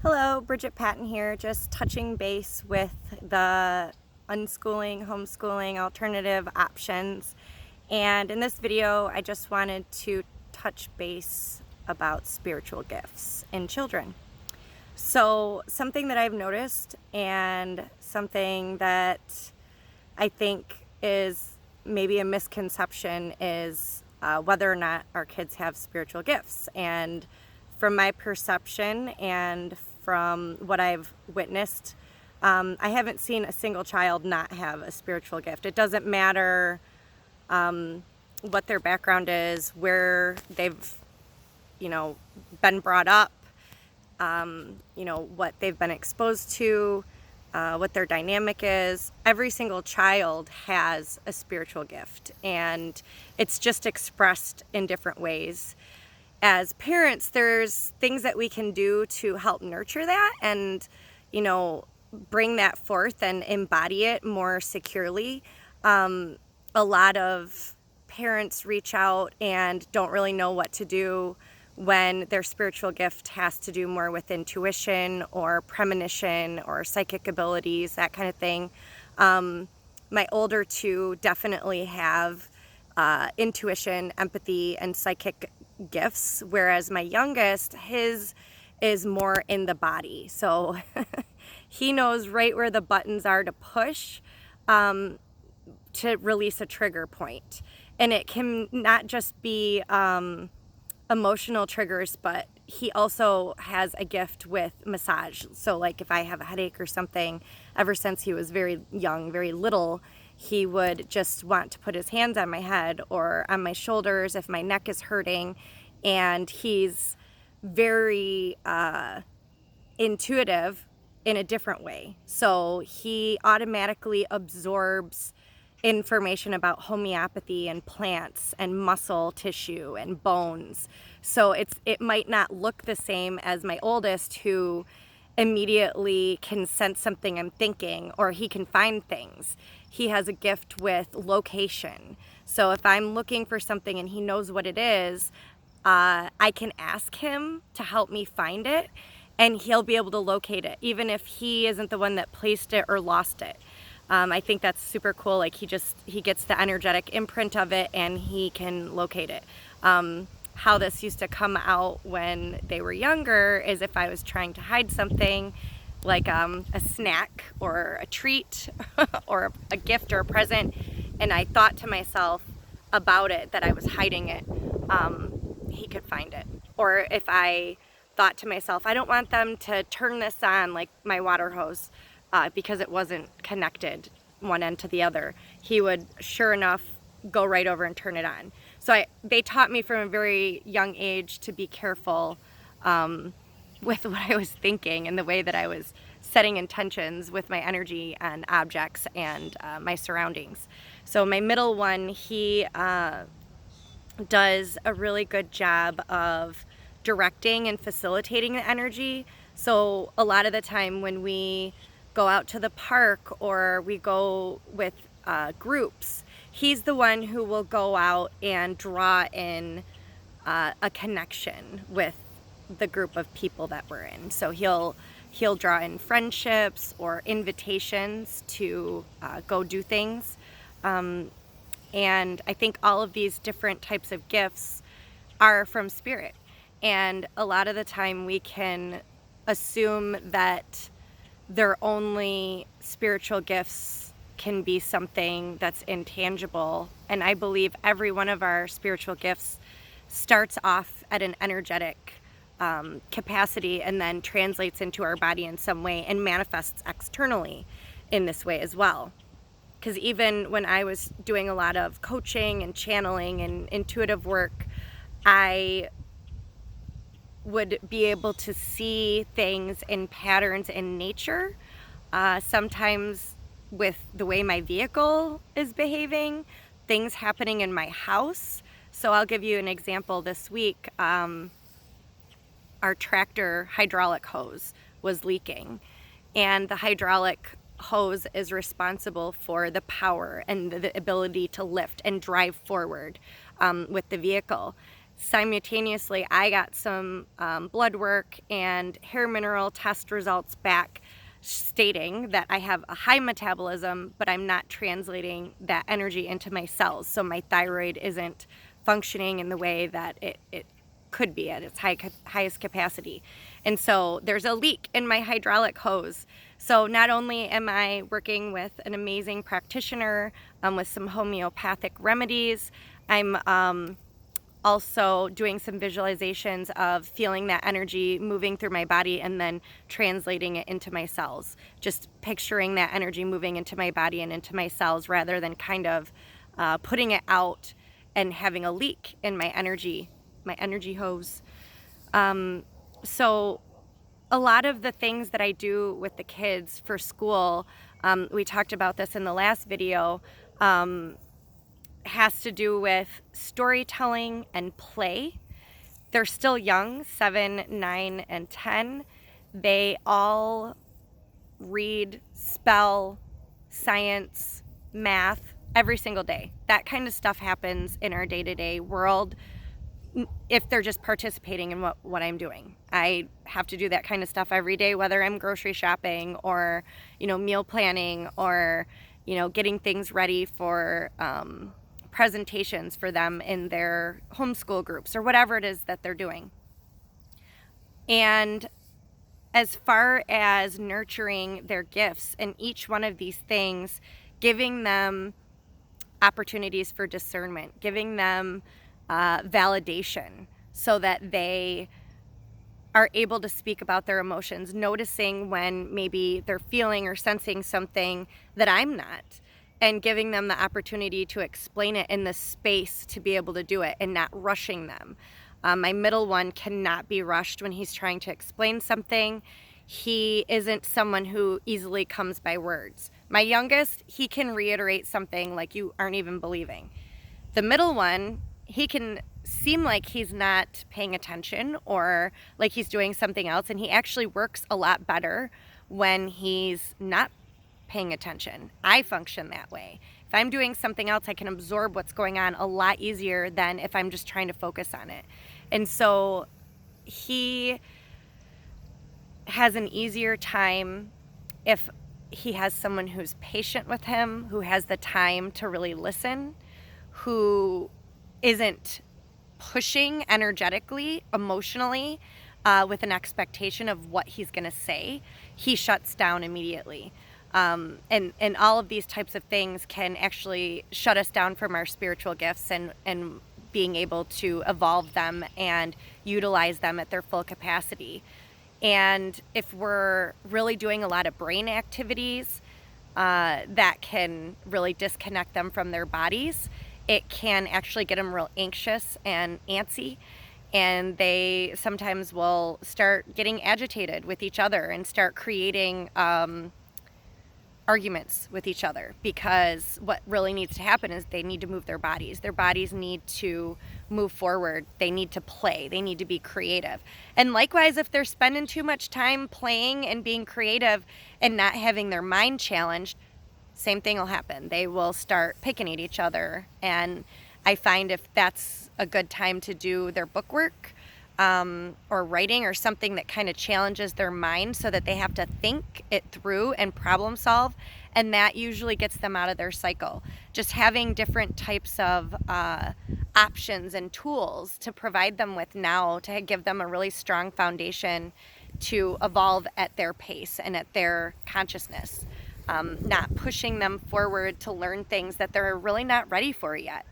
Hello, Bridget Patton here, just touching base with the unschooling, homeschooling alternative options. And in this video, I just wanted to touch base about spiritual gifts in children. So something that I've noticed and something that I think is maybe a misconception is whether or not our kids have spiritual gifts. And from my perception and from what I've witnessed, I haven't seen a single child not have a spiritual gift. It doesn't matter what their background is, where they've, been brought up, what they've been exposed to, what their dynamic is. Every single child has a spiritual gift, and it's just expressed in different ways. As parents, there's things that we can do to help nurture that and, bring that forth and embody it more securely. A lot of parents reach out and don't really know what to do when their spiritual gift has to do more with intuition or premonition or psychic abilities, that kind of thing. My older two definitely have intuition, empathy, and psychic gifts, whereas my youngest, his is more in the body. So he knows right where the buttons are to push to release a trigger point. And it can not just be emotional triggers, but he also has a gift with massage. So like if I have a headache or something, ever since he was very young, very little, he would just want to put his hands on my head or on my shoulders if my neck is hurting. And he's very intuitive in a different way. So he automatically absorbs information about homeopathy and plants and muscle tissue and bones. So it might not look the same as my oldest, who immediately can sense something I'm thinking, or he can find things. He has a gift with location. So if I'm looking for something and he knows what it is, I can ask him to help me find it, and he'll be able to locate it, even if he isn't the one that placed it or lost it. I think that's super cool. Like he gets the energetic imprint of it and he can locate it. How this used to come out when they were younger is if I was trying to hide something, like a snack or a treat or a gift or a present, and I thought to myself about it, that I was hiding it, he could find it. Or if I thought to myself, I don't want them to turn this on, like my water hose, because it wasn't connected one end to the other, he would sure enough go right over and turn it on. So they taught me from a very young age to be careful with what I was thinking and the way that I was setting intentions with my energy and objects and my surroundings. So my middle one, he does a really good job of directing and facilitating the energy. So a lot of the time when we go out to the park or we go with groups, he's the one who will go out and draw in a connection with the group of people that we're in. So he'll draw in friendships or invitations to go do things. And I think all of these different types of gifts are from spirit. And a lot of the time we can assume that their only spiritual gifts can be something that's intangible. And I believe every one of our spiritual gifts starts off at an energetic capacity and then translates into our body in some way and manifests externally in this way as well. Because even when I was doing a lot of coaching and channeling and intuitive work, I would be able to see things in patterns in nature, sometimes with the way my vehicle is behaving, things happening in my house. So I'll give you an example. This week, our tractor hydraulic hose was leaking, and the hydraulic hose is responsible for the power and the ability to lift and drive forward with the vehicle. simultaneously, I got some blood work and hair mineral test results back stating that I have a high metabolism, but I'm not translating that energy into my cells. So my thyroid isn't functioning in the way that it could be at its highest capacity. And so there's a leak in my hydraulic hose. So not only am I working with an amazing practitioner with some homeopathic remedies, I'm also doing some visualizations of feeling that energy moving through my body and then translating it into my cells. Just picturing that energy moving into my body and into my cells rather than kind of putting it out and having a leak in my energy hose. So a lot of the things that I do with the kids for school, we talked about this in the last video, has to do with storytelling and play. They're still young, 7, 9, and 10. They all read, spell, science, math every single day. That kind of stuff happens in our day-to-day world if they're just participating in what I'm doing. I have to do that kind of stuff every day, whether I'm grocery shopping or, meal planning or, getting things ready for presentations for them in their homeschool groups or whatever it is that they're doing. And as far as nurturing their gifts and each one of these things, giving them opportunities for discernment, giving them validation so that they are able to speak about their emotions, noticing when maybe they're feeling or sensing something that I'm not, and giving them the opportunity to explain it in the space to be able to do it and not rushing them. My middle one cannot be rushed when he's trying to explain something. He isn't someone who easily comes by words. My youngest, he can reiterate something like you aren't even believing. The middle one, he can seem like he's not paying attention or like he's doing something else, and he actually works a lot better when he's not paying attention. I function that way. If I'm doing something else, I can absorb what's going on a lot easier than if I'm just trying to focus on it. And so he has an easier time if he has someone who's patient with him, who has the time to really listen, who isn't pushing energetically, emotionally, with an expectation of what he's going to say. He shuts down immediately. And all of these types of things can actually shut us down from our spiritual gifts and being able to evolve them and utilize them at their full capacity. And if we're really doing a lot of brain activities that can really disconnect them from their bodies, it can actually get them real anxious and antsy. And they sometimes will start getting agitated with each other and start creating arguments with each other, because what really needs to happen is they need to move their bodies. Their bodies need to move forward. They need to play. They need to be creative. And likewise, if they're spending too much time playing and being creative and not having their mind challenged, same thing will happen. They will start picking at each other. And I find if that's a good time to do their book work or writing or something that kind of challenges their mind so that they have to think it through and problem solve, and that usually gets them out of their cycle. Just having different types of options and tools to provide them with now to give them a really strong foundation to evolve at their pace and at their consciousness. Not pushing them forward to learn things that they're really not ready for yet.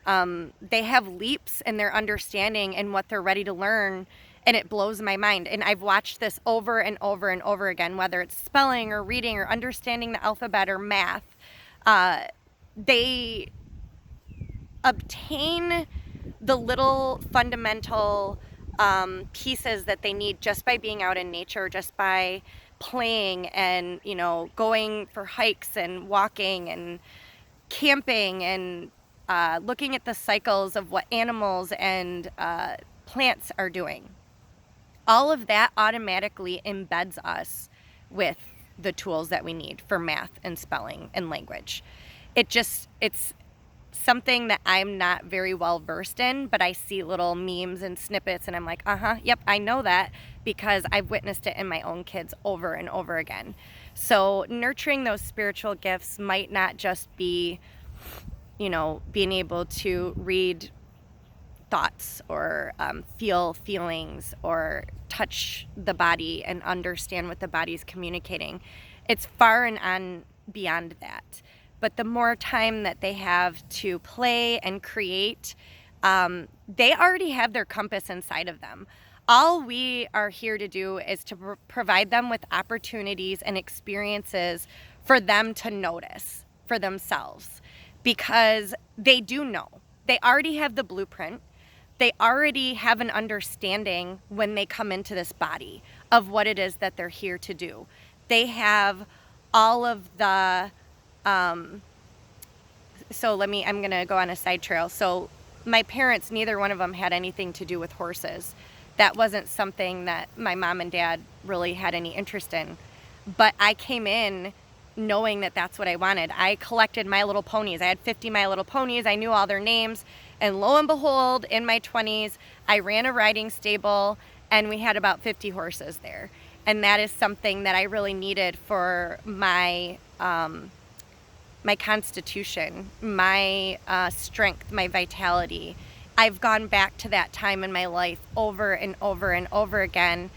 They have leaps in their understanding and what they're ready to learn, and it blows my mind. And I've watched this over and over and over again, whether it's spelling or reading or understanding the alphabet or math. They obtain the little fundamental pieces that they need just by being out in nature, just by playing and, going for hikes and walking and camping and looking at the cycles of what animals and plants are doing. All of that automatically embeds us with the tools that we need for math and spelling and language. It's something that I'm not very well versed in, but I see little memes and snippets and I'm like, yep, I know that because I've witnessed it in my own kids over and over again. So nurturing those spiritual gifts might not just be, being able to read thoughts or feel feelings or touch the body and understand what the body's communicating. It's far and on beyond that. But the more time that they have to play and create, they already have their compass inside of them. All we are here to do is to provide them with opportunities and experiences for them to notice for themselves, because they do know. They already have the blueprint. They already have an understanding when they come into this body of what it is that they're here to do. They have all of the, I'm going to go on a side trail. So my parents, neither one of them had anything to do with horses. That wasn't something that my mom and dad really had any interest in. But I came in knowing that that's what I wanted. I collected My Little Ponies. I had 50 My Little Ponies. I knew all their names. And lo and behold, in my 20s, I ran a riding stable and we had about 50 horses there. And that is something that I really needed for my my constitution, my strength, my vitality. I've gone back to that time in my life over and over and over again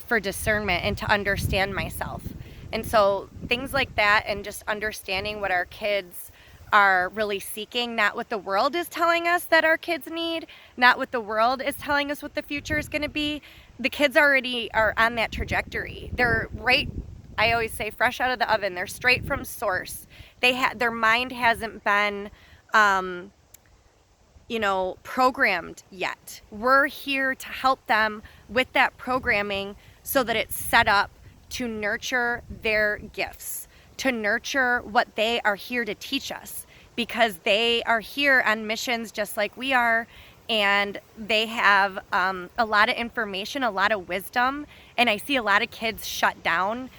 for discernment and to understand myself. And so things like that, and just understanding what our kids are really seeking, not what the world is telling us that our kids need, not what the world is telling us what the future is going to be. The kids already are on that trajectory. They're right, I always say, fresh out of the oven. They're straight from source. Their mind hasn't been programmed yet. We're here to help them with that programming so that it's set up to nurture their gifts, to nurture what they are here to teach us, because they are here on missions just like we are, and they have a lot of information, a lot of wisdom, and I see a lot of kids shut down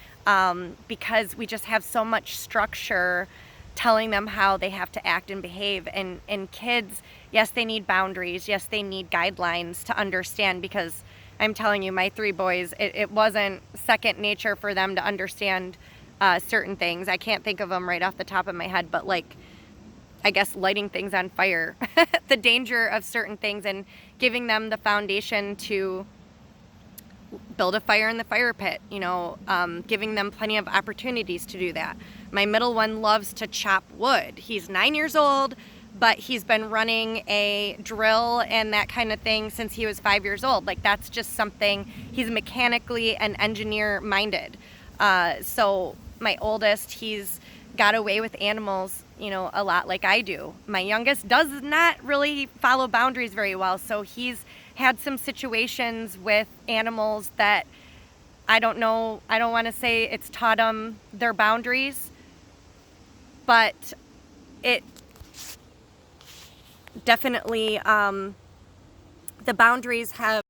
because we just have so much structure telling them how they have to act and behave. And kids, yes, they need boundaries. Yes, they need guidelines to understand, because I'm telling you, my 3 boys, it wasn't second nature for them to understand certain things. I can't think of them right off the top of my head, but I guess lighting things on fire, the danger of certain things, and giving them the foundation to build a fire in the fire pit, giving them plenty of opportunities to do that. My middle one loves to chop wood. He's 9 years old, but he's been running a drill and that kind of thing since he was 5 years old. That's just something, he's mechanically and engineer minded. So my oldest, he's got away with animals, a lot like I do. My youngest does not really follow boundaries very well. So he's had some situations with animals that I don't know. I don't want to say it's taught them their boundaries, but it definitely, the boundaries have